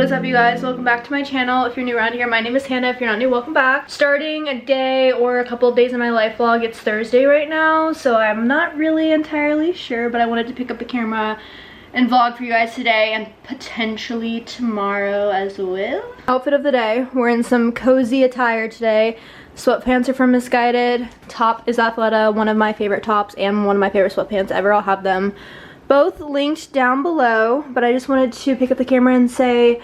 What is up, you guys? Welcome back to my channel. If you're new around here, my name is Hannah. If you're not new, welcome back. Starting a day or a couple of days in my life vlog. It's Thursday right now, so I'm not really entirely sure, but I wanted to pick up the camera and vlog for you guys today and potentially tomorrow as well. Outfit of the day. We're in some cozy attire today. Sweatpants are from Misguided. Top is Athleta, one of my favorite tops and one of my favorite sweatpants ever. I'll have them both linked down below, but I just wanted to pick up the camera and say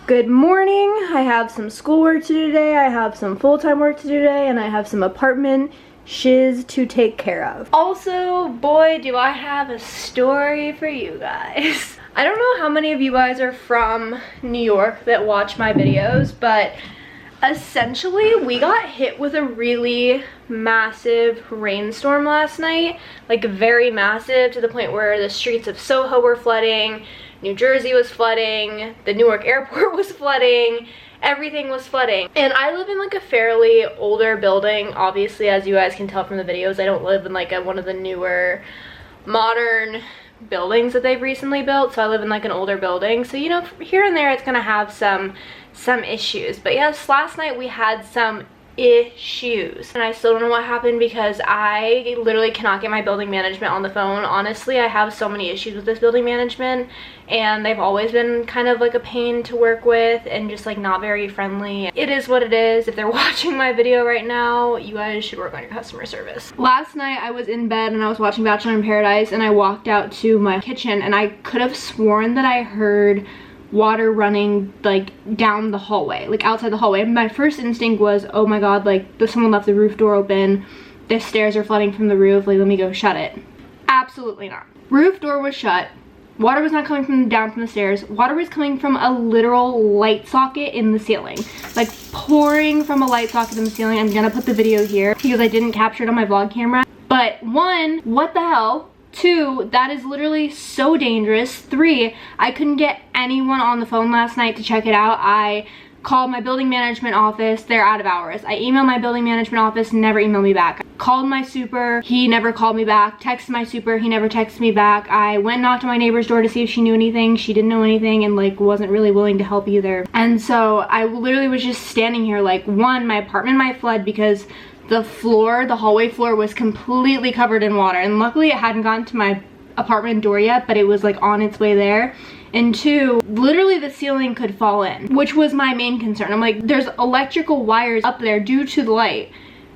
good morning. I have some schoolwork to do today, I have some full-time work to do today, and I have some apartment shiz to take care of. Also, boy, do I have a story for you guys. I don't know how many of you guys are from New York that watch my videos, but essentially we got hit with a really massive rainstorm last night, like very massive, to the point where the streets of Soho were flooding, New Jersey was flooding, the Newark airport was flooding, everything was flooding. And I live in like a fairly older building. Obviously, as you guys can tell from the videos, I don't live in like one of the newer modern buildings that they've recently built, so I live in like an older building, so you know, here and there it's gonna have some issues. But yes, last night we had some issues and I still don't know what happened because I literally cannot get my building management on the phone. Honestly, I have so many issues with this building management and they've always been kind of like a pain to work with and just like not very friendly. It is what it is. If they're watching my video right now, you guys should work on your customer service. Last night I was in bed and I was watching Bachelor in Paradise and I walked out to my kitchen and I could have sworn that I heard water running like down the hallway, like outside the hallway. And my first instinct was, oh my god, like someone left the roof door open, the stairs are flooding from the roof, like let me go shut it. Absolutely not. Roof door was shut, water was not coming from down from the stairs, water was coming from a literal light socket in the ceiling, like pouring from a light socket in the ceiling. I'm gonna put the video here because I didn't capture it on my vlog camera, but one, what the hell? Two, that is literally so dangerous. Three, I couldn't get anyone on the phone last night to check it out. I called my building management office, they're out of hours. I emailed my building management office, never emailed me back. Called my super, he never called me back. Texted my super, he never texted me back. I went and knocked on my neighbor's door to see if she knew anything. She didn't know anything and like wasn't really willing to help either. And so I literally was just standing here like, one, my apartment might flood because the floor, the hallway floor was completely covered in water, and luckily it hadn't gotten to my apartment door yet, but it was like on its way there. And two, literally the ceiling could fall in, which was my main concern. I'm like, there's electrical wires up there due to the light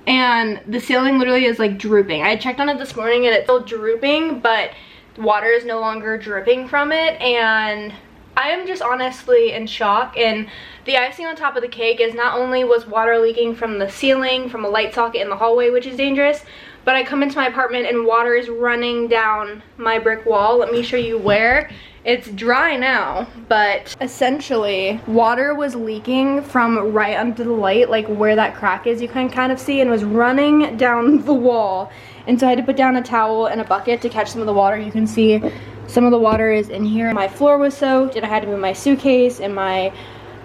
and the ceiling literally is like drooping. I checked on it this morning and it's still drooping, but water is no longer dripping from it, and I am just honestly in shock. And the icing on top of the cake is not only was water leaking from the ceiling, from a light socket in the hallway, which is dangerous, but I come into my apartment and water is running down my brick wall. Let me show you where. It's dry now, but essentially water was leaking from right under the light, like where that crack is, you can kind of see, and was running down the wall. And so I had to put down a towel and a bucket to catch some of the water. You can see some of the water is in here. My floor was soaked and I had to move my suitcase and my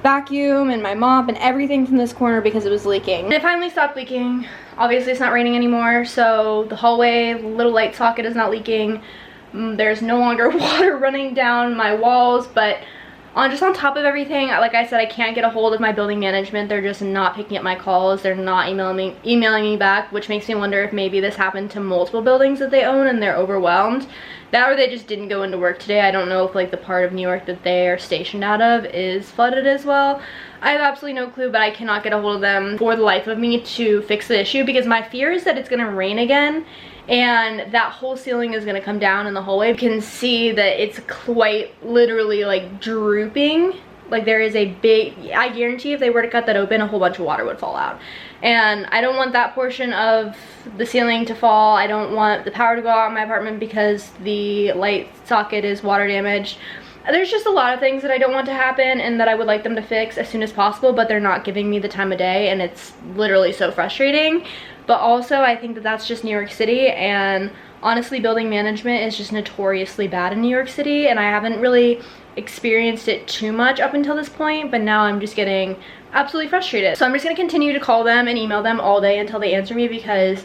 vacuum and my mop and everything from this corner because it was leaking. And it finally stopped leaking. Obviously it's not raining anymore, so the hallway little light socket is not leaking. There's no longer water running down my walls, but just on top of everything, like I said, I can't get a hold of my building management. They're just not picking up my calls. They're not emailing me back, which makes me wonder if maybe this happened to multiple buildings that they own and they're overwhelmed. That or they just didn't go into work today. I don't know if like the part of New York that they are stationed out of is flooded as well. I have absolutely no clue, but I cannot get a hold of them for the life of me to fix the issue, because my fear is that it's gonna rain again and that whole ceiling is gonna come down in the hallway. You can see that it's quite literally like drooping. Like there is a big, I guarantee if they were to cut that open, a whole bunch of water would fall out. And I don't want that portion of the ceiling to fall. I don't want the power to go out in my apartment because the light socket is water damaged. There's just a lot of things that I don't want to happen and that I would like them to fix as soon as possible, but they're not giving me the time of day and it's literally so frustrating. But also I think that that's just New York City, and honestly building management is just notoriously bad in New York City, and I haven't really experienced it too much up until this point, but now I'm just getting absolutely frustrated. So I'm just gonna continue to call them and email them all day until they answer me, because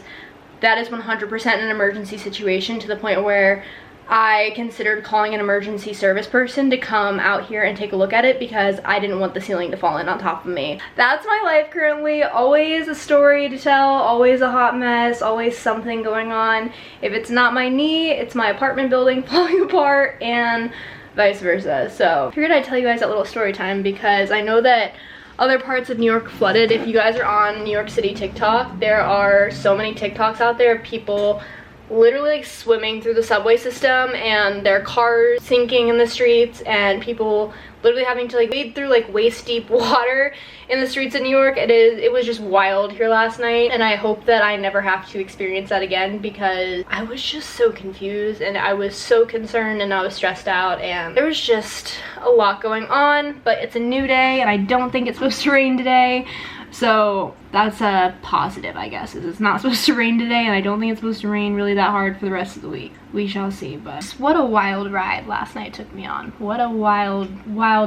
that is 100% an emergency situation, to the point where I considered calling an emergency service person to come out here and take a look at it because I didn't want the ceiling to fall in on top of me. That's my life currently. Always a story to tell, always a hot mess, always something going on. If it's not my knee, it's my apartment building falling apart, and vice versa. So I figured I'd tell you guys that little story time because I know that other parts of New York flooded. If you guys are on New York City TikTok, there are so many TikToks out there of people literally like swimming through the subway system and their cars sinking in the streets, and people literally having to like wade through like waist deep water in the streets of New York. It was just wild here last night, and I hope that I never have to experience that again because I was just so confused and I was so concerned and I was stressed out, and there was just a lot going on. But it's a new day and I don't think it's supposed to rain today, so that's a positive, I guess, is it's not supposed to rain today, and I don't think it's supposed to rain really that hard for the rest of the week. We shall see. But what a wild ride last night took me on. What a wild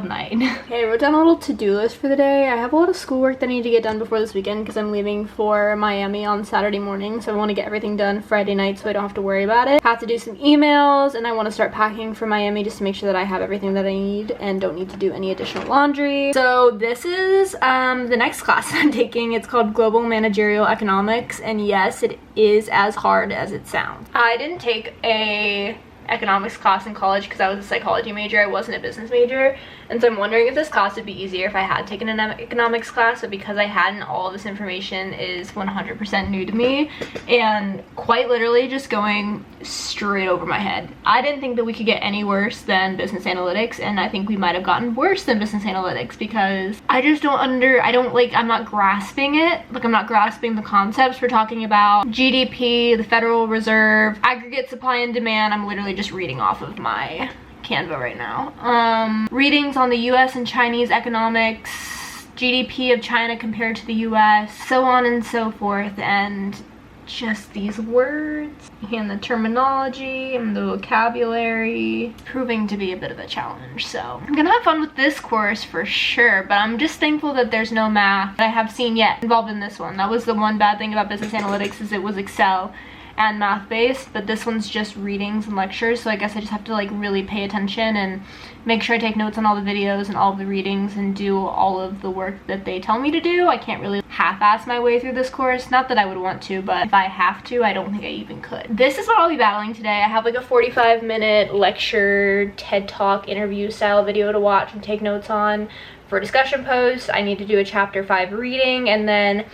night. Okay, I wrote down a little to-do list for the day. I have a lot of schoolwork that I need to get done before this weekend because I'm leaving for Miami on Saturday morning, so I want to get everything done Friday night so I don't have to worry about it. I have to do some emails, and I want to start packing for Miami just to make sure that I have everything that I need and don't need to do any additional laundry. So this is the next class I'm taking. It's called Global Managerial Economics, and yes, it is as hard as it sounds. I didn't take a economics class in college because I was a psychology major. I wasn't a business major, and so I'm wondering if this class would be easier if I had taken an economics class, but because I hadn't, all of this information is 100% new to me and quite literally just going straight over my head. I didn't think that we could get any worse than business analytics, and I think we might have gotten worse than business analytics because I'm not grasping it. Like, I'm not grasping the concepts. We're talking about GDP, the Federal Reserve, aggregate supply and demand. I'm literally just reading off of my Canva right now. Readings on the US and Chinese economics, GDP of China compared to the US, so on and so forth, and just these words and the terminology and the vocabulary proving to be a bit of a challenge. So I'm gonna have fun with this course for sure, but I'm just thankful that there's no math that I have seen yet involved in this one. That was the one bad thing about business analytics, is it was Excel and math based, but this one's just readings and lectures, so I guess I just have to like really pay attention and make sure I take notes on all the videos and all of the readings and do all of the work that they tell me to do. I can't really half-ass my way through this course. Not that I would want to, but if I have to, I don't think I even could. This is what I'll be battling today. I have like a 45-minute lecture, TED Talk interview style video to watch and take notes on for discussion posts. I need to do a chapter 5 reading, and then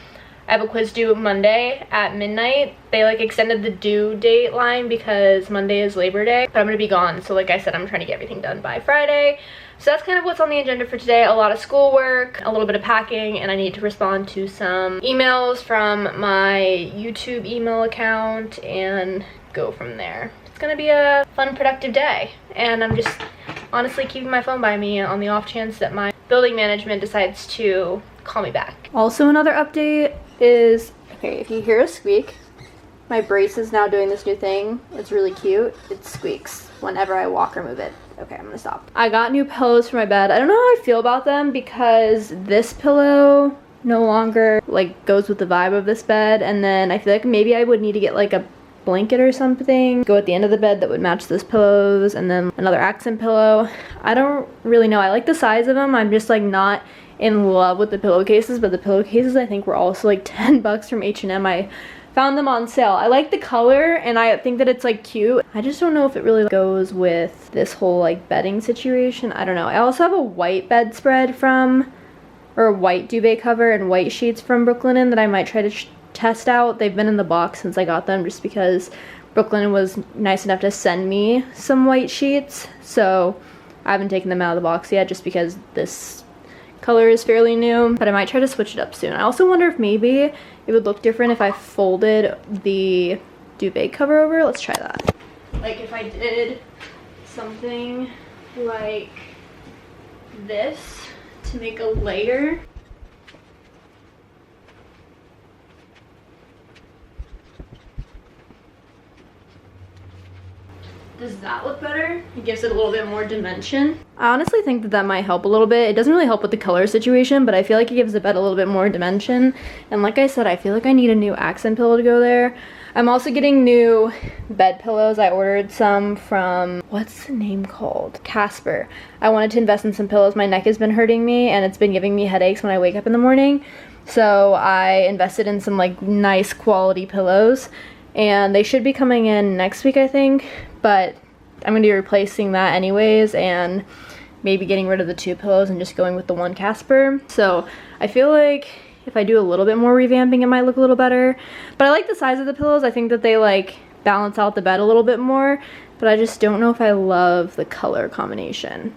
I have a quiz due Monday at midnight. They like extended the due date line because Monday is Labor Day, but I'm gonna be gone. So like I said, I'm trying to get everything done by Friday. So that's kind of what's on the agenda for today. A lot of schoolwork, a little bit of packing, and I need to respond to some emails from my YouTube email account and go from there. It's gonna be a fun, productive day. And I'm just honestly keeping my phone by me on the off chance that my building management decides to call me back. Also, another update is, okay, if you hear a squeak, my brace is now doing this new thing. It's really cute. It squeaks whenever I walk or move it. Okay, I'm gonna stop. I got new pillows for my bed. I don't know how I feel about them because this pillow no longer like goes with the vibe of this bed, and then I feel like maybe I would need to get like a blanket or something go at the end of the bed that would match this pillows, and then another accent pillow. I don't really know. I like the size of them. I'm just like not in love with the pillowcases, but the pillowcases I think were also like 10 bucks from H&M. I found them on sale. I like the color and I think that it's like cute. I just don't know if it really goes with this whole like bedding situation. I don't know. I also have a white bedspread or a white duvet cover and white sheets from Brooklinen that I might try to test out. They've been in the box since I got them just because Brooklinen was nice enough to send me some white sheets. So I haven't taken them out of the box yet just because this color is fairly new, but I might try to switch it up soon. I also wonder if maybe it would look different if I folded the duvet cover over. Let's try that. Like if I did something like this to make a layer. Does that look better? It gives it a little bit more dimension. I honestly think that that might help a little bit. It doesn't really help with the color situation, but I feel like it gives the bed a little bit more dimension. And like I said, I feel like I need a new accent pillow to go there. I'm also getting new bed pillows. I ordered some from, what's the name called? Casper. I wanted to invest in some pillows. My neck has been hurting me and it's been giving me headaches when I wake up in the morning. So I invested in some like nice quality pillows and they should be coming in next week, I think, but I'm going to be replacing that anyways and maybe getting rid of the 2 pillows and just going with the 1 Casper. So I feel like if I do a little bit more revamping, it might look a little better. But I like the size of the pillows. I think that they like balance out the bed a little bit more, but I just don't know if I love the color combination.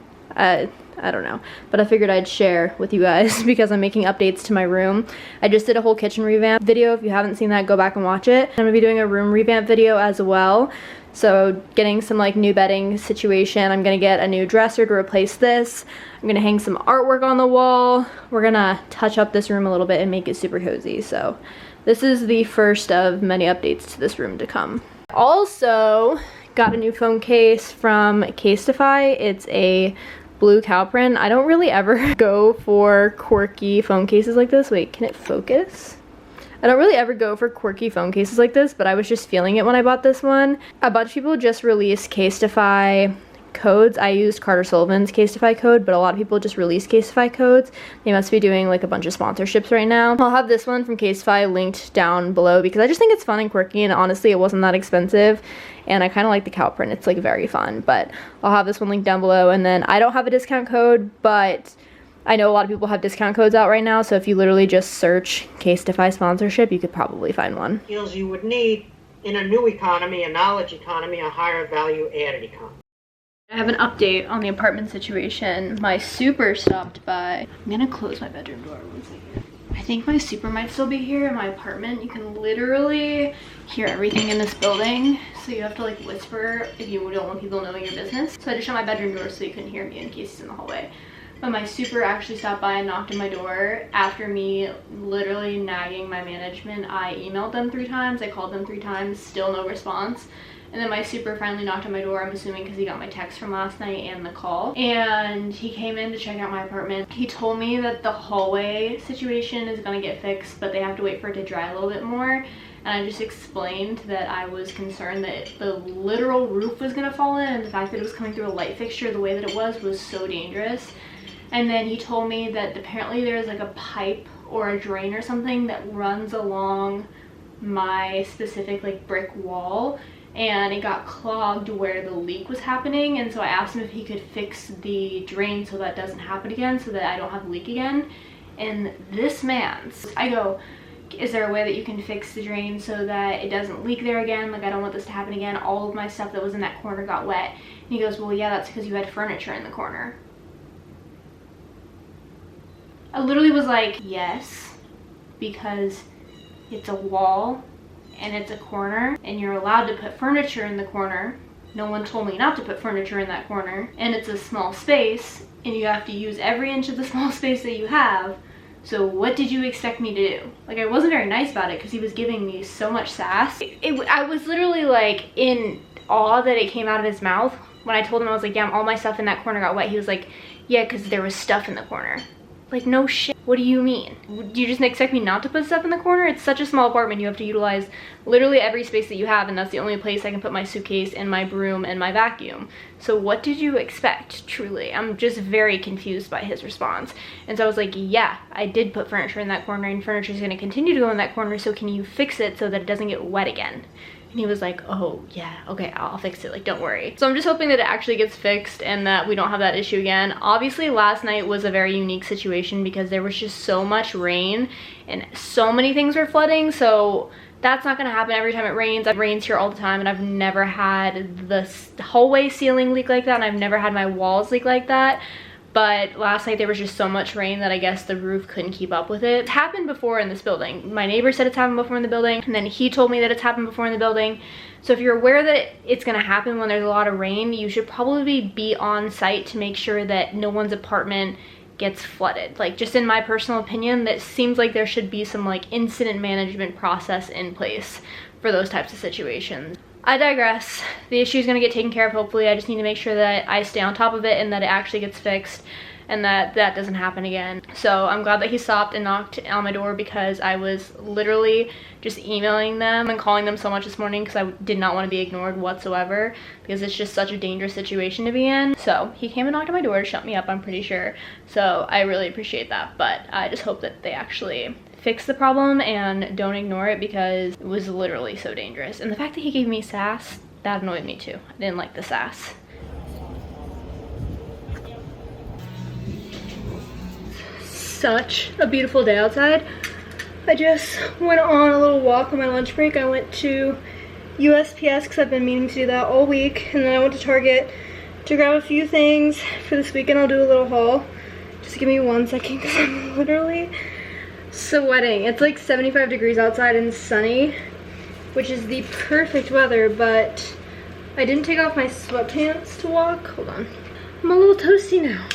I don't know, but I figured I'd share with you guys because I'm making updates to my room. I just did a whole kitchen revamp video. If you haven't seen that, go back and watch it. I'm gonna be doing a room revamp video as well. So getting some like new bedding situation. I'm gonna get a new dresser to replace this. I'm gonna hang some artwork on the wall. We're gonna touch up this room a little bit and make it super cozy. So this is the first of many updates to this room to come. Also got a new phone case from Casetify. It's a blue cow print. I don't really ever go for quirky phone cases like this. Wait, can it focus? I don't really ever go for quirky phone cases like this, but I was just feeling it when I bought this one. A bunch of people just released Casetify codes. I used Carter Sullivan's Casetify code, but a lot of people just release Casetify codes. They must be doing like a bunch of sponsorships right now. I'll have this one from Casetify linked down below because I just think it's fun and quirky, and honestly it wasn't that expensive and I kind of like the cow print. It's like very fun, but I'll have this one linked down below. And then I don't have a discount code, but I know a lot of people have discount codes out right now, so if you literally just search Casetify sponsorship, you could probably find one. Skills you would need in a new economy, a knowledge economy, a higher value added economy. I have an update on the apartment situation. My super stopped by. I'm gonna close my bedroom door 1 second. I think my super might still be here in my apartment. You can literally hear everything in this building, so you have to like whisper if you don't want people knowing your business. So I just shut my bedroom door so you couldn't hear me in case he's in the hallway. But my super actually stopped by and knocked on my door after me literally nagging my management. I emailed them 3 times, I called them 3 times, still no response. And then my super finally knocked on my door, I'm assuming because he got my text from last night and the call. And he came in to check out my apartment. He told me that the hallway situation is gonna get fixed, but they have to wait for it to dry a little bit more. And I just explained that I was concerned that the literal roof was gonna fall in, and the fact that it was coming through a light fixture the way that it was so dangerous. And then he told me that apparently there's like a pipe or a drain or something that runs along my specific like brick wall, and it got clogged where the leak was happening. And so I asked him if he could fix the drain so that doesn't happen again, so that I don't have a leak again. And this man's, I go, is there a way that you can fix the drain so that it doesn't leak there again? Like, I don't want this to happen again. All of my stuff that was in that corner got wet. And he goes, well, yeah, that's because you had furniture in the corner. I literally was like, yes, because it's a wall and it's a corner and you're allowed to put furniture in the corner. No one told me not to put furniture in that corner, and it's a small space and you have to use every inch of the small space that you have. So what did you expect me to do? Like, I wasn't very nice about it because he was giving me so much sass. I was literally like in awe that it came out of his mouth. When I told him, I was like, yeah, all my stuff in that corner got wet. He was like, yeah, because there was stuff in the corner. Like, no shit. What do you mean? Do you just expect me not to put stuff in the corner? It's such a small apartment. You have to utilize literally every space that you have, and that's the only place I can put my suitcase and my broom and my vacuum. So what did you expect, truly? I'm just very confused by his response. And so I was like, yeah, I did put furniture in that corner, and furniture is going to continue to go in that corner, so can you fix it so that it doesn't get wet again? And he was like, oh yeah, okay, I'll fix it, like, don't worry. So I'm just hoping that it actually gets fixed and that we don't have that issue again. Obviously last night was a very unique situation because there was just so much rain and so many things were flooding, so that's not gonna happen every time it rains. It rains here all the time, and I've never had the hallway ceiling leak like that, and I've never had my walls leak like that. But last night there was just so much rain that I guess the roof couldn't keep up with it. It's happened before in this building. My neighbor said it's happened before in the building, and then he told me that it's happened before in the building. So if you're aware that it's gonna happen when there's a lot of rain, you should probably be on site to make sure that no one's apartment gets flooded. Like, just in my personal opinion, that seems like there should be some like incident management process in place for those types of situations. I digress. The issue is going to get taken care of, hopefully. I just need to make sure that I stay on top of it and that it actually gets fixed and that that doesn't happen again. So I'm glad that he stopped and knocked on my door, because I was literally just emailing them and calling them so much this morning because I did not want to be ignored whatsoever, because it's just such a dangerous situation to be in. So he came and knocked on my door to shut me up, I'm pretty sure. So I really appreciate that, but I just hope that they actually fix the problem and don't ignore it, because it was literally so dangerous. And the fact that he gave me sass, that annoyed me too. I didn't like the sass. Such a beautiful day outside. I just went on a little walk on my lunch break. I went to USPS because I've been meaning to do that all week, and then I went to Target to grab a few things for this weekend. I'll do a little haul. Just give me 1 second because I'm literally sweating. It's like 75 degrees outside and sunny, which is the perfect weather, but I didn't take off my sweatpants to walk. Hold on. I'm a little toasty now.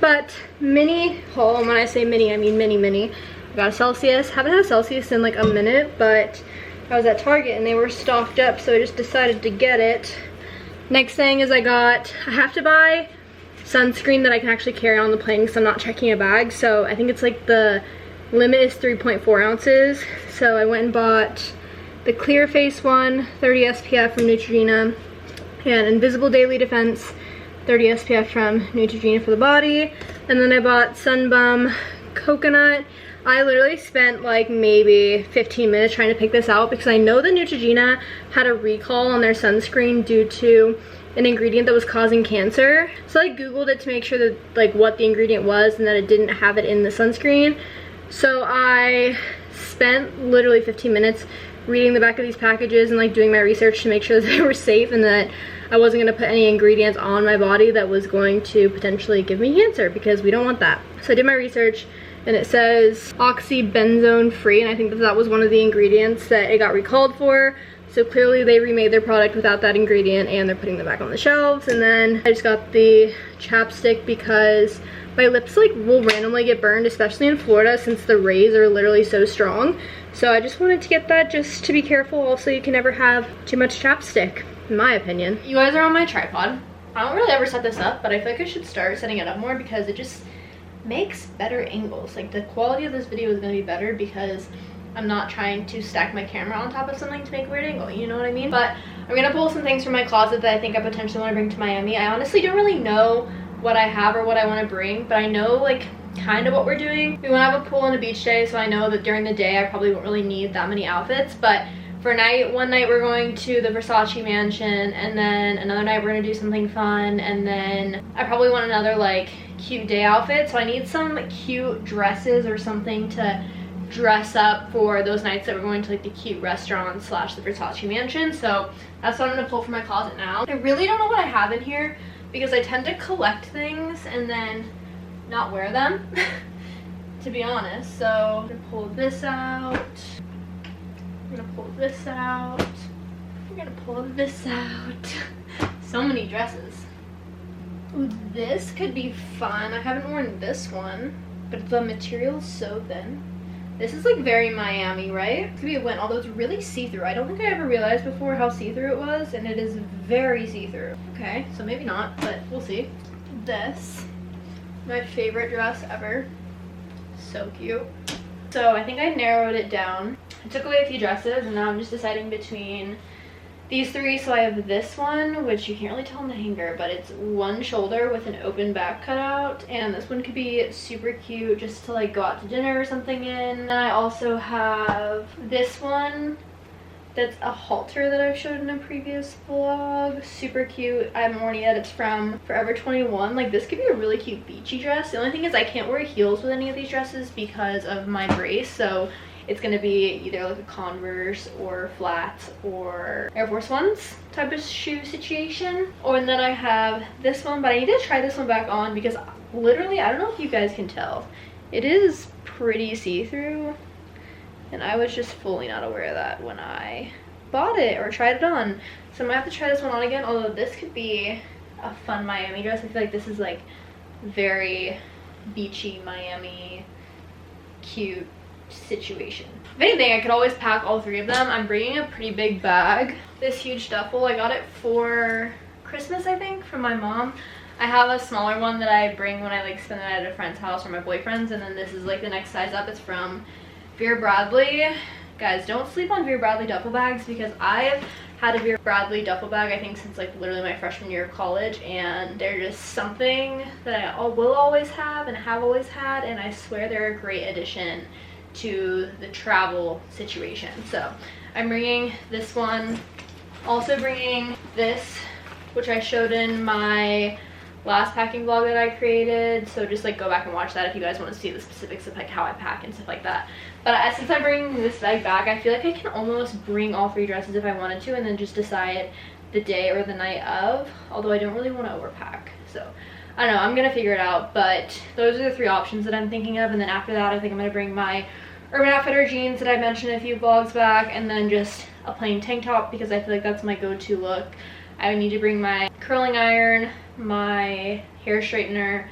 But mini haul, and when I say mini, I mean mini. I got a Celsius. Haven't had a Celsius in like a minute, but I was at Target and they were stocked up, so I just decided to get it. Next thing is I have to buy sunscreen that I can actually carry on the plane because I'm not checking a bag. So I think it's like the limit is 3.4 ounces. So I went and bought the Clear Face one, 30 SPF from Neutrogena, and Invisible Daily Defense, 30 SPF from Neutrogena for the body. And then I bought Sun Bum Coconut. I literally spent like maybe 15 minutes trying to pick this out because I know that Neutrogena had a recall on their sunscreen due to an ingredient that was causing cancer. So I googled it to make sure that like what the ingredient was and that it didn't have it in the sunscreen. So I spent literally 15 minutes reading the back of these packages and like doing my research to make sure that they were safe and that I wasn't going to put any ingredients on my body that was going to potentially give me cancer, because we don't want that. So I did my research and it says oxybenzone free, and I think that was one of the ingredients that it got recalled for. So clearly they remade their product without that ingredient and they're putting them back on the shelves. And then I just got the chapstick because my lips like will randomly get burned, especially in Florida since the rays are literally so strong. So I just wanted to get that just to be careful. Also, you can never have too much chapstick, in my opinion. You guys are on my tripod. I don't really ever set this up, but I feel like I should start setting it up more because it just makes better angles. Like the quality of this video is going to be better because I'm not trying to stack my camera on top of something to make a weird angle, you know what I mean? But I'm gonna pull some things from my closet that I think I potentially want to bring to Miami. I honestly don't really know what I have or what I want to bring, but I know like kind of what we're doing. We want to have a pool and a beach day, so I know that during the day I probably won't really need that many outfits, but for one night we're going to the Versace mansion, and then another night we're gonna do something fun, and then I probably want another like cute day outfit, so I need some cute dresses or something to dress up for those nights that we're going to like the cute restaurant slash the Versace mansion. So that's what I'm gonna pull from my closet now. I really don't know what I have in here because I tend to collect things and then not wear them to be honest. So I'm gonna pull this out, I'm gonna pull this out, I'm gonna pull this out. So many dresses. Ooh, this could be fun. I haven't worn this one, but the material is so thin. This is like very Miami, right? It's gonna be a win, although it's really see-through. I don't think I ever realized before how see-through it was, and it is very see-through. Okay, so maybe not, but we'll see. This, my favorite dress ever. So cute. So I think I narrowed it down. I took away a few dresses, and now I'm just deciding between these three. So I have this one, which you can't really tell in the hanger, but it's one shoulder with an open back cutout, and this one could be super cute just to like go out to dinner or something in. And I also have this one that's a halter that I've showed in a previous vlog. Super cute. I haven't worn it yet. It's from Forever 21. Like this could be a really cute beachy dress. The only thing is I can't wear heels with any of these dresses because of my brace, so it's gonna be either like a Converse or flats or Air Force Ones type of shoe situation. Or and then I have this one, but I need to try this one back on because literally, I don't know if you guys can tell, it is pretty see-through, and I was just fully not aware of that when I bought it or tried it on. So I'm gonna have to try this one on again, although this could be a fun Miami dress. I feel like this is like very beachy Miami, cute situation. If anything, I could always pack all 3 of them. I'm bringing a pretty big bag. This huge duffel, I got it for Christmas, I think, from my mom. I have a smaller one that I bring when I like spend the night at a friend's house or my boyfriend's, and then this is like the next size up. It's from Vera Bradley. Guys, don't sleep on Vera Bradley duffel bags, because I've had a Vera Bradley duffel bag I think since like literally my freshman year of college, and they're just something that I will always have and have always had, and I swear they're a great addition to the travel situation. So I'm bringing this one, also bringing this, which I showed in my last packing vlog that I created, so just like go back and watch that if you guys want to see the specifics of like how I pack and stuff like that. But since I'm bringing this bag back, I feel like I can almost bring all 3 dresses if I wanted to, and then just decide the day or the night of, although I don't really want to overpack. So I don't know, I'm gonna figure it out, but those are the 3 options that I'm thinking of. And then after that, I think I'm gonna bring my Urban Outfitter jeans that I mentioned a few vlogs back, and then just a plain tank top, because I feel like that's my go-to look. I need to bring my curling iron, my hair straightener,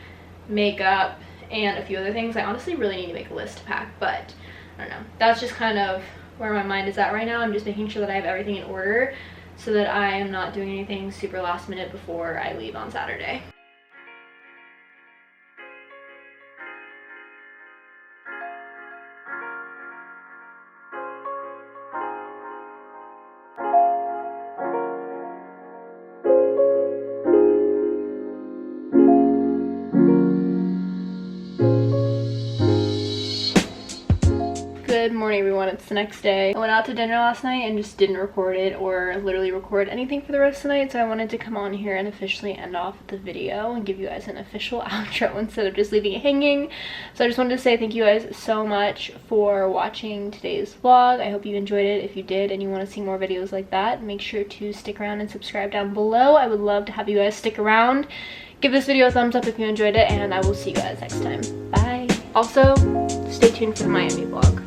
makeup, and a few other things. I honestly really need to make a list to pack, but I don't know. That's just kind of where my mind is at right now. I'm just making sure that I have everything in order so that I am not doing anything super last minute before I leave on Saturday. Good morning, everyone. It's the next day. I went out to dinner last night and just didn't record it or literally record anything for the rest of the night, so I wanted to come on here and officially end off the video and give you guys an official outro instead of just leaving it hanging. So I just wanted to say thank you guys so much for watching today's vlog. I hope you enjoyed it. If you did and you want to see more videos like that, make sure to stick around and subscribe down below. I would love to have you guys stick around. Give this video a thumbs up if you enjoyed it, and I will see you guys next time. Bye. Also, stay tuned for the Miami vlog.